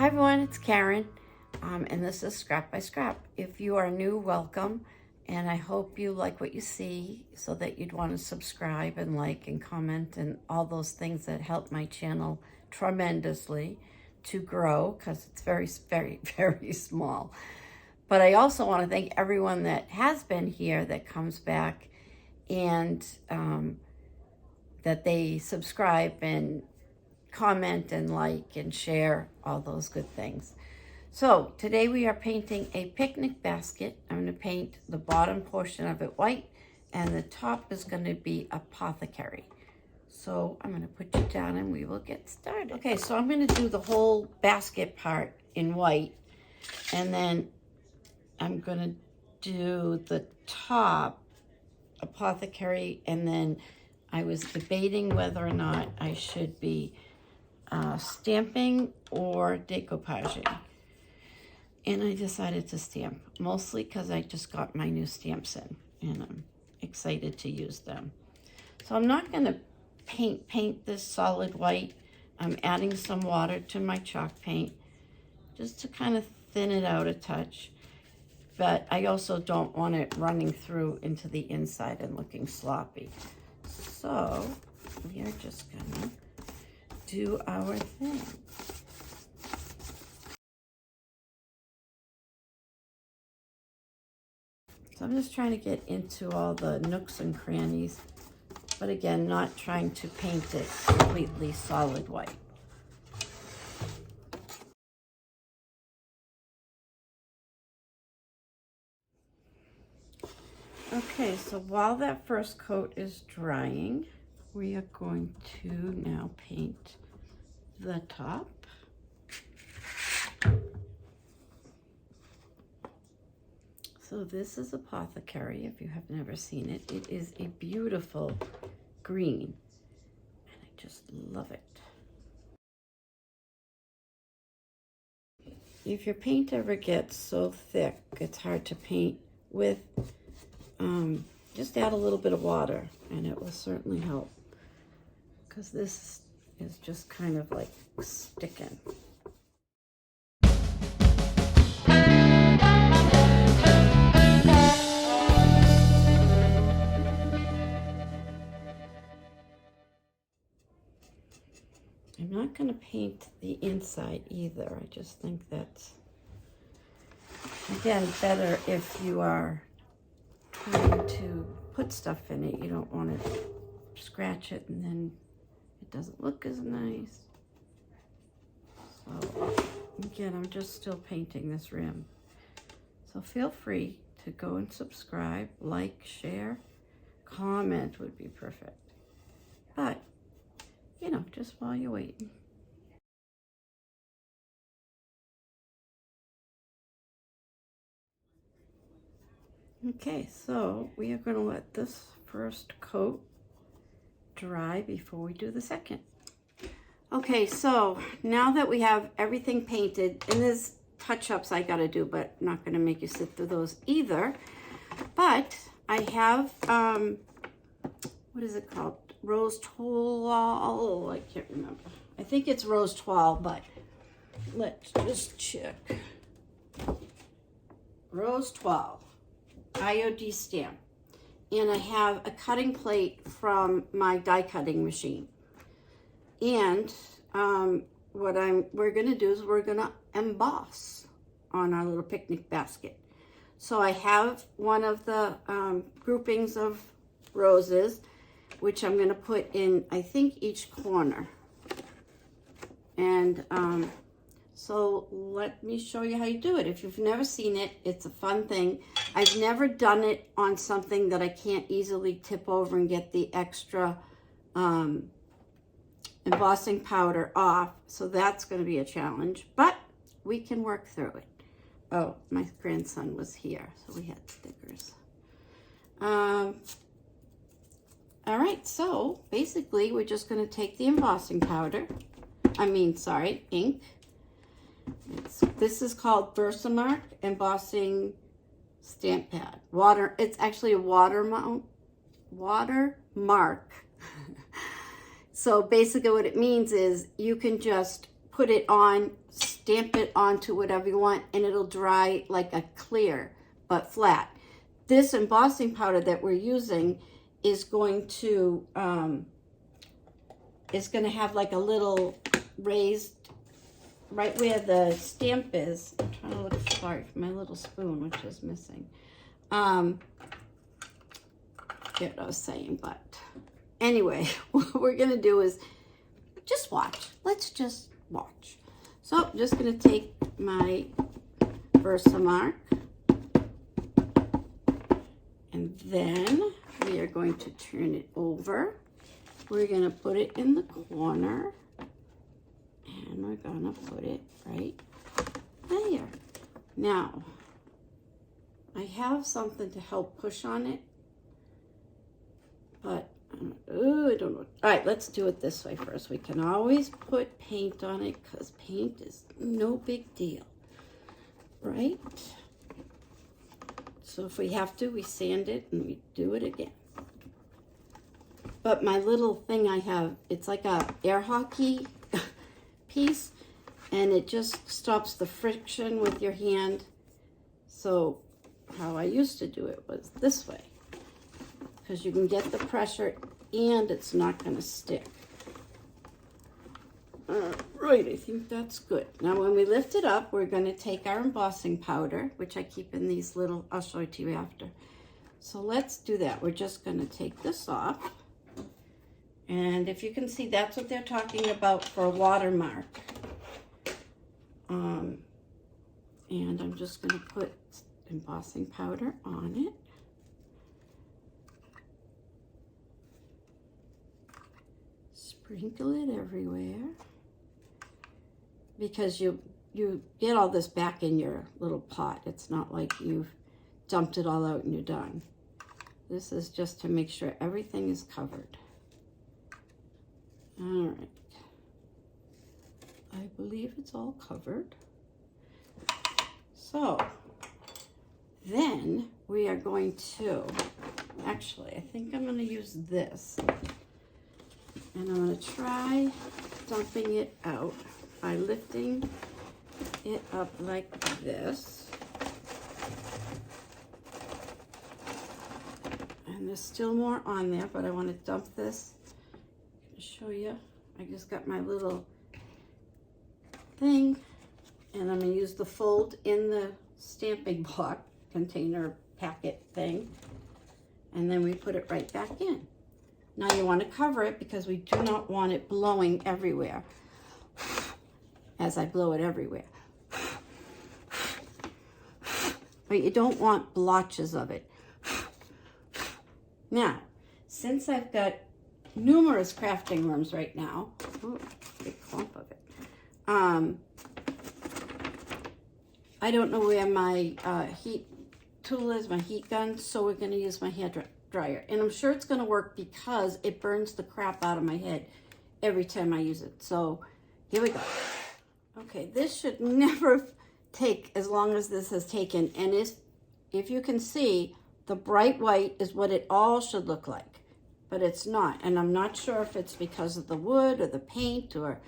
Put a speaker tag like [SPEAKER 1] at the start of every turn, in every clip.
[SPEAKER 1] Hi everyone, it's Karen, and this is Scrap by Scrap. If you are new, welcome, and I hope you like what you see so that you'd want to subscribe and like and comment and all those things that help my channel tremendously to grow, because it's very, very, very small. But I also want to thank everyone that has been here, that comes back, and that they subscribe and comment and like and share all those good things. So today we are painting a picnic basket. I'm going to paint the bottom portion of it white, and the top is going to be apothecary. So I'm going to put you down and we will get started. Okay, so I'm going to do the whole basket part in white, and then I'm going to do the top apothecary, and then I was debating whether or not I should be stamping or decoupaging, and I decided to stamp, mostly because I just got my new stamps in and I'm excited to use them. So I'm not going to paint this solid white. I'm adding some water to my chalk paint just to kind of thin it out a touch, but I also don't want it running through into the inside and looking sloppy. So we are just gonna do our thing. So I'm just trying to get into all the nooks and crannies, but again, not trying to paint it completely solid white. Okay, so while that first coat is drying, we are going to now paint the top. So this is Apothecary, if you have never seen it. It is a beautiful green, and I just love it. If your paint ever gets so thick, it's hard to paint with, just add a little bit of water, and it will certainly help, because this is just kind of like sticking. I'm not going to paint the inside either. I just think that's, again, better if you are trying to put stuff in it. You don't want to scratch it and then it doesn't look as nice. So again, I'm just still painting this rim. So feel free to go and subscribe, like, share, comment would be perfect. But, you know, just while you're waiting. Okay, so we are going to let this first coat dry before we do the second. Okay, so now that we have everything painted, and there's touch-ups I got to do, but I'm not going to make you sit through those either. But I have, what is it called? Rose toile, I can't remember. I think it's rose toile, but let's just check. Rose toile, IOD stamp. And I have a cutting plate from my die cutting machine. And what we're gonna do is we're gonna emboss on our little picnic basket. So I have one of the groupings of roses, which I'm going to put in, I think, each corner. And so let me show you how you do it. If you've never seen it, it's a fun thing. I've never done it on something that I can't easily tip over and get the extra embossing powder off. So that's going to be a challenge, but we can work through it. Oh, my grandson was here, so we had stickers. All right, so basically we're just going to take the embossing powder. Ink. This is called Versamark Embossing Stamp Pad. It's actually a watermark. So basically what it means is you can just put it on, stamp it onto whatever you want, and it'll dry like a clear, but flat. This embossing powder that we're using is going to have like a little raised right where the stamp is. I'm trying to look, sorry, for my little spoon, which is missing. Get what I was saying, but anyway, what we're gonna do is just watch. Let's just watch. So I'm just gonna take my Versamark, and then we are going to turn it over. We're gonna put it in the corner, and we're gonna put it right there. Now, I have something to help push on it, but I don't know. All right, let's do it this way first. We can always put paint on it because paint is no big deal, right? So if we have to, we sand it and we do it again. But my little thing I have, it's like a air hockey piece, and it just stops the friction with your hand. So how I used to do it was this way, because you can get the pressure and it's not going to stick. Right, I think that's good. Now when we lift it up, we're going to take our embossing powder, which I keep in these little, I'll show it to you after. So let's do that. We're just going to take this off. And if you can see, that's what they're talking about for a watermark. And I'm just going to put embossing powder on it. Sprinkle it everywhere, because you get all this back in your little pot. It's not like you've dumped it all out and you're done. This is just to make sure everything is covered. All right. I believe it's all covered. So then we are going to, actually, I think I'm going to use this. And I'm going to try dumping it out by lifting it up like this. And there's still more on there, but I want to dump this. I'll show you. I just got my little thing, and I'm going to use the fold in the stamping block container packet thing, and then we put it right back in. Now you want to cover it because we do not want it blowing everywhere as I blow it everywhere. But you don't want blotches of it. Now, since I've got numerous crafting rooms right now, ooh, big clump of it. I don't know where my heat tool is, my heat gun, so we're going to use my hair dryer. And I'm sure it's going to work because it burns the crap out of my head every time I use it. So here we go. Okay, this should never take as long as this has taken. And if you can see, the bright white is what it all should look like. But it's not. And I'm not sure if it's because of the wood or the paint or...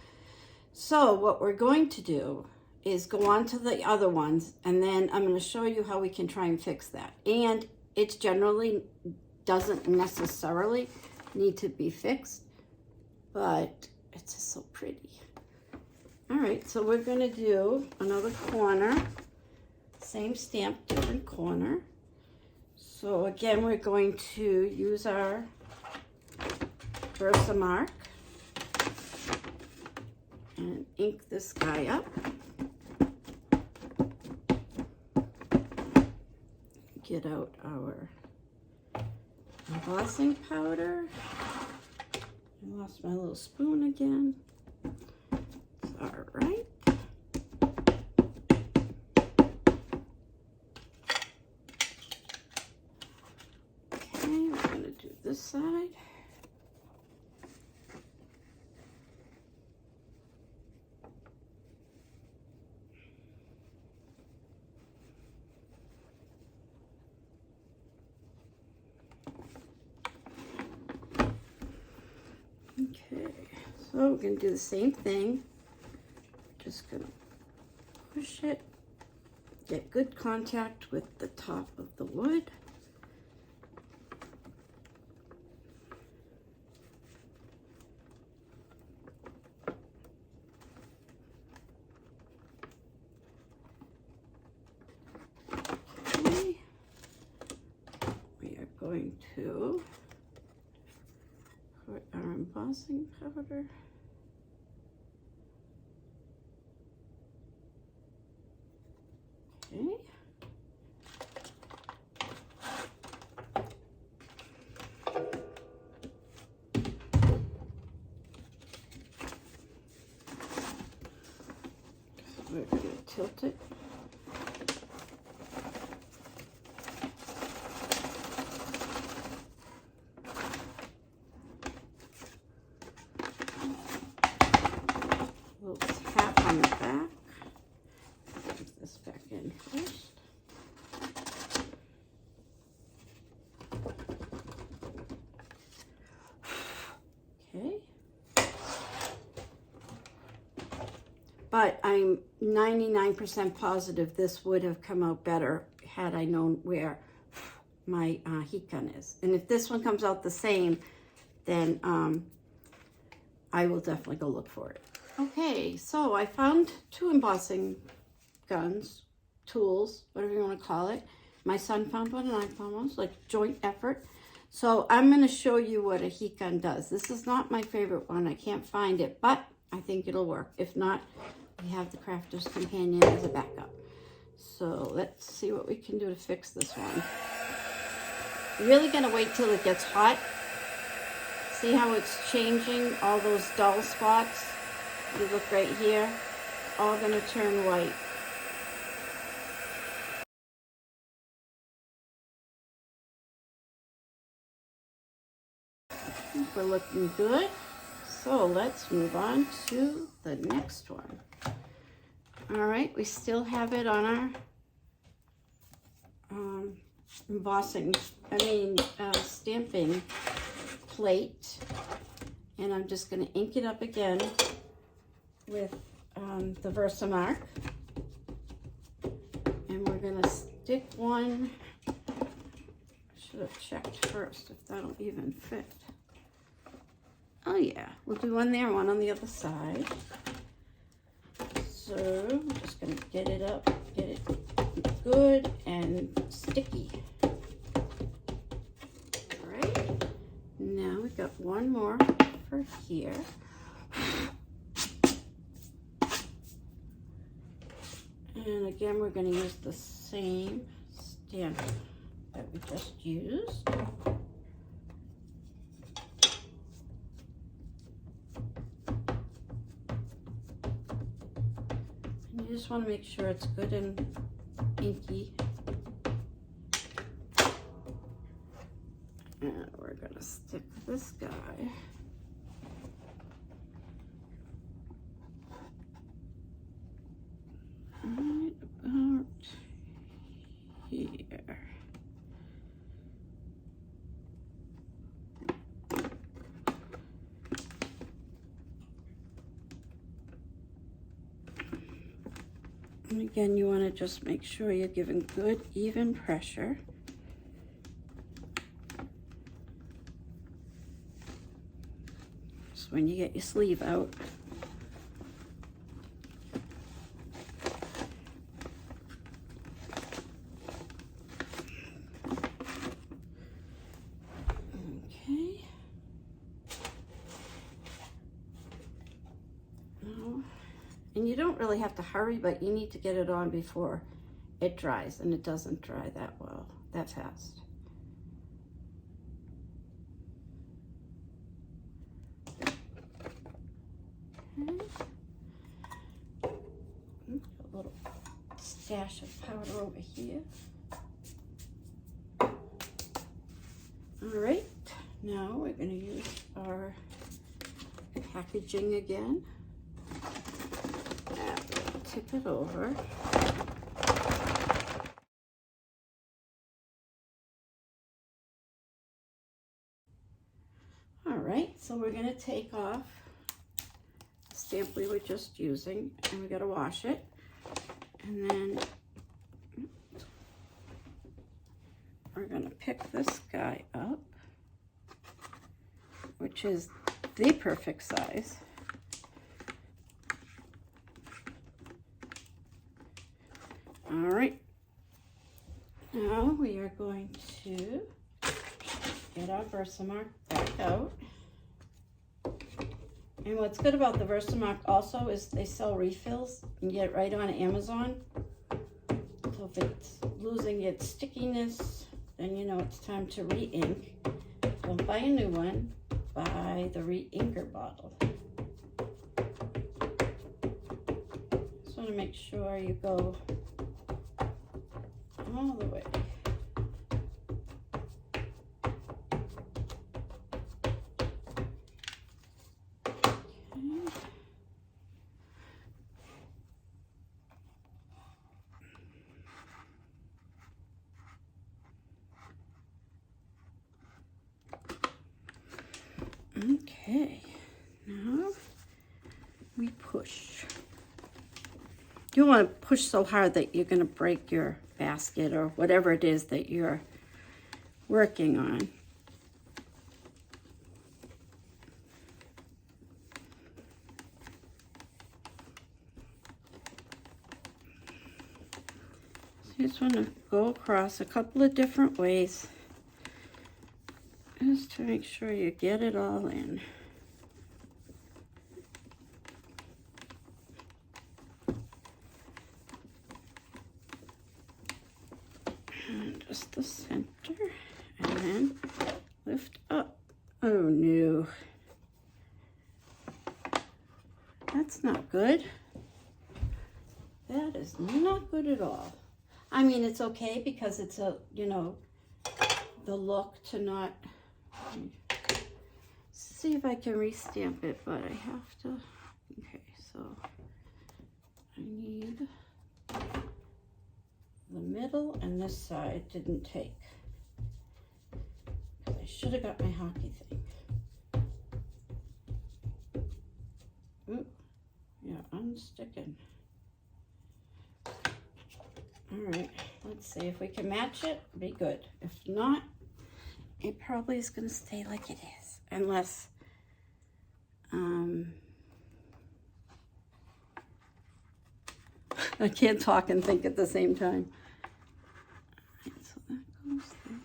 [SPEAKER 1] So what we're going to do is go on to the other ones, and then I'm going to show you how we can try and fix that. And it generally doesn't necessarily need to be fixed, but it's just so pretty. All right, so we're going to do another corner, same stamp, different corner. So again, we're going to use our Versamark and ink this guy up. Get out our embossing powder. I lost my little spoon again. It's all right. Okay, we're going to do this side. Okay, so we're going to do the same thing. Just going to push it, get good contact with the top of the wood. Okay. We are going to put our embossing powder. Okay. We're going to tilt it. A little tap on the back. Put this back in first. Okay. But I'm 99% positive this would have come out better had I known where my heat gun is. And if this one comes out the same, then I will definitely go look for it. Okay, so I found 2 embossing guns, tools, whatever you want to call it. My son found one and I found one. It's like joint effort. So I'm going to show you what a heat gun does. This is not my favorite one. I can't find it, but I think it'll work. If not, we have the Crafter's Companion as a backup. So let's see what we can do to fix this one. Really going to wait till it gets hot. See how it's changing? All those dull spots. You look right here. All going to turn white. We're looking good. So let's move on to the next one. All right, we still have it on our stamping plate. And I'm just going to ink it up again with the Versamark. And we're going to stick one. I should have checked first if that'll even fit. Oh yeah, we'll do one there, one on the other side. So I'm just going to get it up, get it good and sticky. All right, now we've got one more for here. And again, we're going to use the same stamp that we just used. You just want to make sure it's good and inky. And we're going to stick this guy right about here. And again, you want to just make sure you're giving good, even pressure. Just when you get your sleeve out. Okay. Now, and you don't really have to hurry, but you need to get it on before it dries, and it doesn't dry that well, that fast. Okay. A little stash of powder over here. All right, now we're going to use our packaging again. Tip it over. All right, so we're going to take off the stamp we were just using, and we got to wash it. And then we're gonna pick this guy up, which is the perfect size. All right, now we are going to get our Versamark back out. And what's good about the Versamark also is they sell refills. You can get it right on Amazon. So if it's losing its stickiness, then you know it's time to re-ink. Don't buy a new one, buy the re-inker bottle. Just want to make sure you go all the way. Okay, now we push. You don't want to push so hard that you're going to break your basket or whatever it is that you're working on. So you just want to go across a couple of different ways, just to make sure you get it all in. And just the center, and then lift up. Oh no, that's not good. That is not good at all. I mean, it's okay because it's a, you know, the look to not, see if I can restamp it, but I have to. Okay, so I need the middle, and this side didn't take. I should have got my hockey thing. Oop, yeah, unsticking. All right, let's see if we can match it. Be good. If not, it probably is going to stay like it is, unless I can't talk and think at the same time. All right, so that goes there.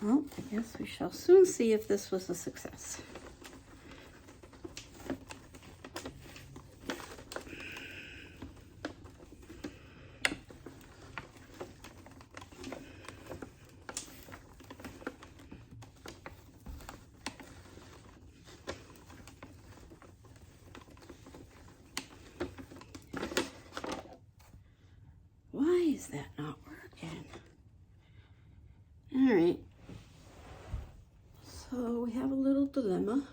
[SPEAKER 1] Well, I guess we shall soon see if this was a success. Why is that not working? All right. So we have a little dilemma.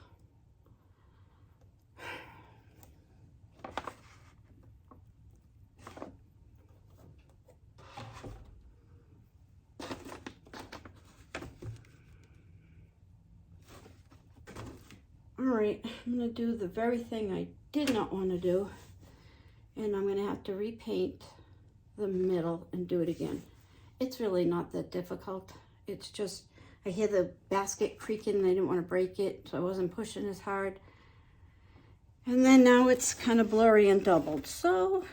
[SPEAKER 1] All right, I'm gonna do the very thing I did not want to do, and I'm gonna have to repaint the middle and do it again. It's really not that difficult. It's just, I hear the basket creaking and I didn't want to break it, so I wasn't pushing as hard. And then now it's kind of blurry and doubled. So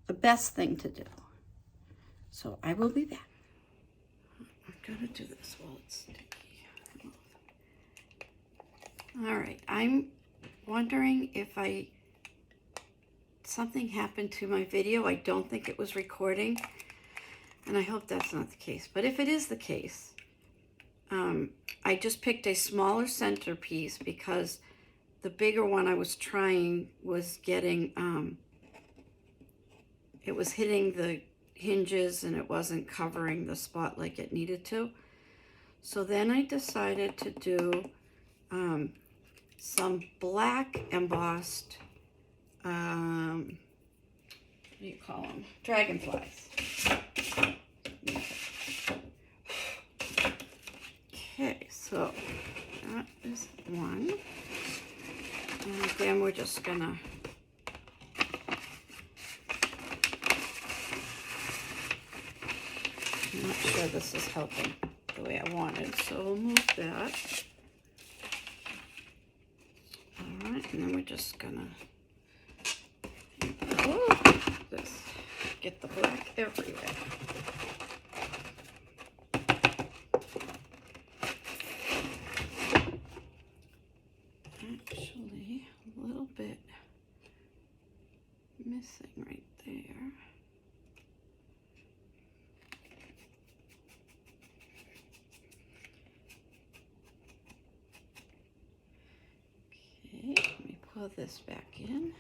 [SPEAKER 1] the best thing to do. So I will be back. I'm gonna do this while it's sticky. All right, I'm wondering if something happened to my video. I don't think it was recording, and I hope that's not the case. But if it is the case, I just picked a smaller centerpiece because the bigger one I was trying was getting, it was hitting the hinges and it wasn't covering the spot like it needed to. So then I decided to do some black embossed, what do you call them? Dragonflies. So that is one. And then we're just gonna I'm not sure this is helping the way I wanted, so we'll move that. All right, and then we're just gonna this, get the black everywhere. Actually, a little bit missing right there. Okay, let me pull this back in.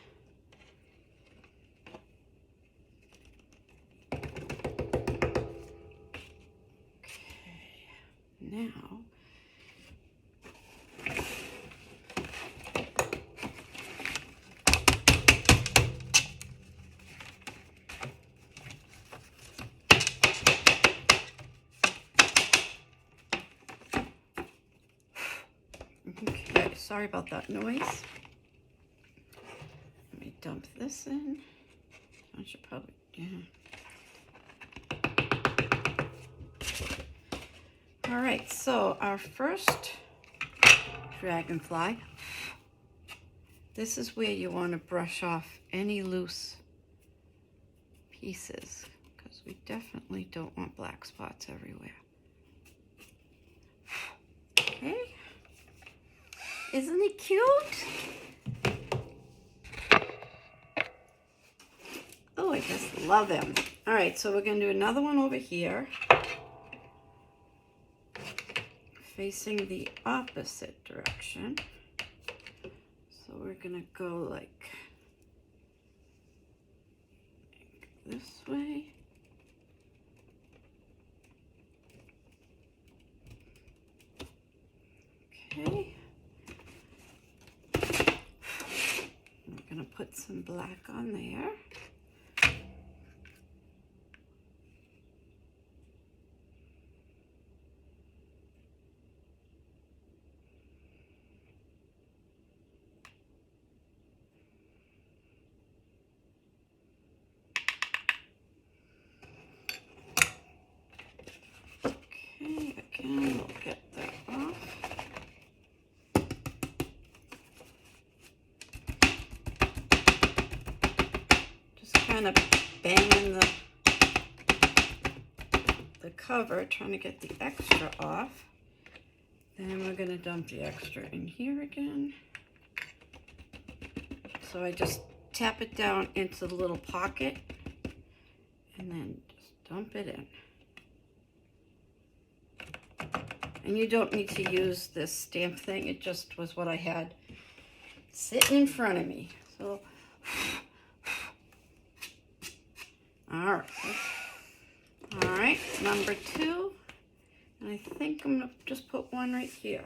[SPEAKER 1] Now, okay, sorry about that noise. Let me dump this in. I should probably, yeah. All right, so our first dragonfly, this is where you want to brush off any loose pieces, because we definitely don't want black spots everywhere. Okay, isn't he cute? Oh, I just love him. All right, so we're gonna do another one over here, facing the opposite direction. So we're gonna go like this way. Okay. We're gonna put some black on there. Okay, again, we'll get that off. Just kind of banging the cover, trying to get the extra off. Then we're gonna dump the extra in here again. So I just tap it down into the little pocket and then just dump it in. And you don't need to use this stamp thing. It just was what I had sitting in front of me. So, all right, number 2. And I think I'm gonna just put one right here.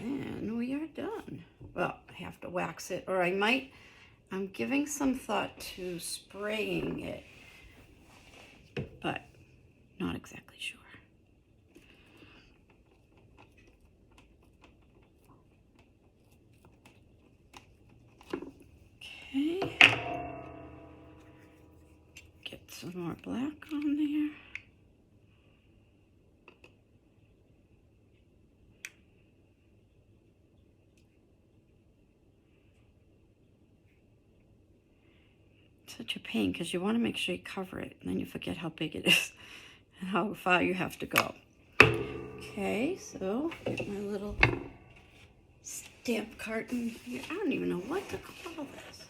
[SPEAKER 1] And we are done. Well, I have to wax it, or I'm giving some thought to spraying it, but not exactly sure. Okay. Get some more black on there. Such a pain because you want to make sure you cover it, and then you forget how big it is and how far you have to go. Okay, so get my little stamp carton here. I don't even know what to call this.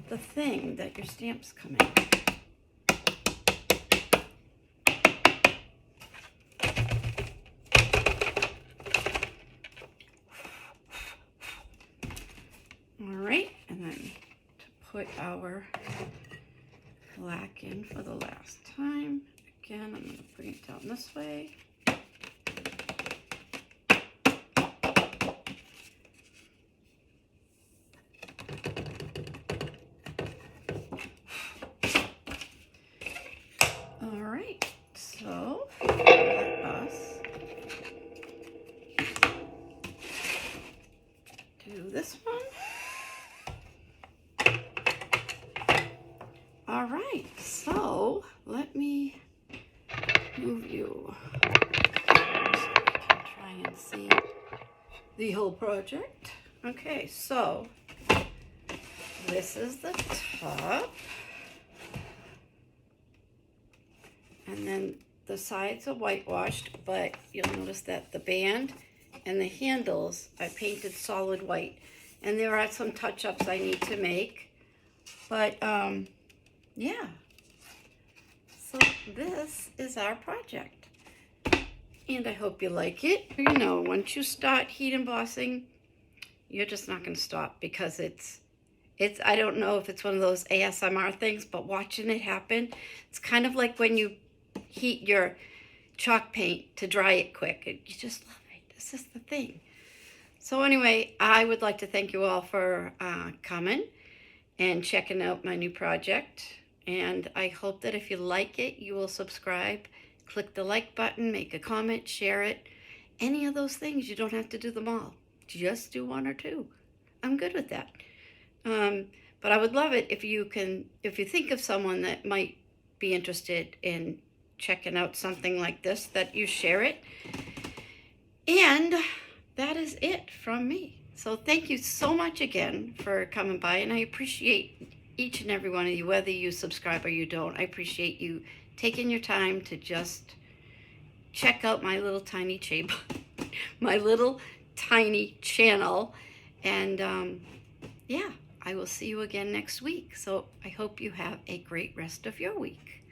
[SPEAKER 1] The thing that your stamps come in. All right, and then to put our black in for the last time. Again, I'm going to bring it down this way. All right, this one. All right, so let me move you so we can try and see the whole project. Okay, so this is the top. And then the sides are whitewashed, but you'll notice that the band and the handles I painted solid white. And there are some touch-ups I need to make. But, yeah. So this is our project. And I hope you like it. You know, once you start heat embossing, you're just not going to stop, because it's I don't know if it's one of those ASMR things, but watching it happen, it's kind of like when you heat your chalk paint to dry it quick. You just love it. This is the thing. So anyway, I would like to thank you all for coming and checking out my new project. And I hope that if you like it, you will subscribe, click the like button, make a comment, share it. Any of those things. You don't have to do them all. Just do one or two. I'm good with that. But I would love it if you think of someone that might be interested in checking out something like this, that you share it. And that is it from me. So thank you so much again for coming by, and I appreciate each and every one of you, whether you subscribe or you don't. I appreciate you taking your time to just check out my little tiny chamber, my little tiny channel. And yeah, I will see you again next week. So I hope you have a great rest of your week.